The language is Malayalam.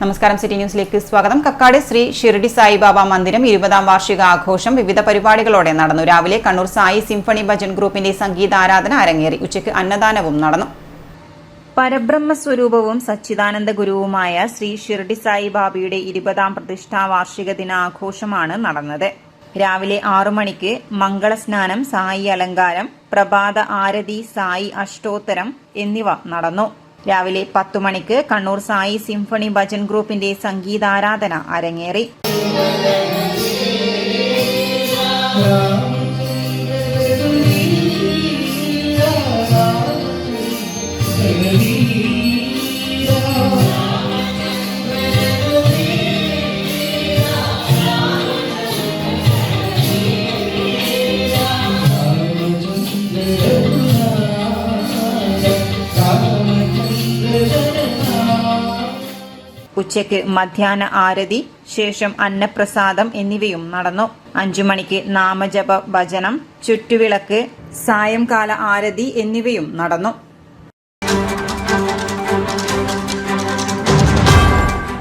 നമസ്കാരം. സിറ്റി ന്യൂസിലേക്ക് സ്വാഗതം. കക്കാട് ശ്രീ ഷിർഡി സായിബാബ മന്ദിരം 20ാം വാർഷിക ആഘോഷം വിവിധ പരിപാടികളോടെ നടന്നു. രാവിലെ കണ്ണൂർ സായി സിംഫണി ഭജൻ ഗ്രൂപ്പിന്റെ സംഗീതാരാധന അരങ്ങേറി. ഉച്ചയ്ക്ക് അന്നദാനവും നടന്നു. പരബ്രഹ്മസ്വരൂപവും സച്ചിദാനന്ദ ഗുരുവുമായ ശ്രീ ഷിർഡി സായിബാബയുടെ 20ാം പ്രതിഷ്ഠാ വാർഷിക ദിനാഘോഷമാണ് നടന്നത്. രാവിലെ 6 മണിക്ക് മംഗളസ്നാനം, സായി അലങ്കാരം, പ്രഭാത ആരതി, സായി അഷ്ടോത്തരം എന്നിവ നടന്നു. രാവിലെ 10 മണിക്ക് കണ്ണൂർ സായി സിംഫണി ഭജൻ ഗ്രൂപ്പിന്റെ സംഗീതാരാധന അരങ്ങേറി. ഉച്ചയ്ക്ക് മധ്യാഹ്ന ആരതി, ശേഷം അന്നപ്രസാദം എന്നിവയും നടന്നു. 5 മണിക്ക് നാമജപ ഭജനം, ചുറ്റുവിളക്ക്, സായംകാല ആരതി എന്നിവയും നടന്നു.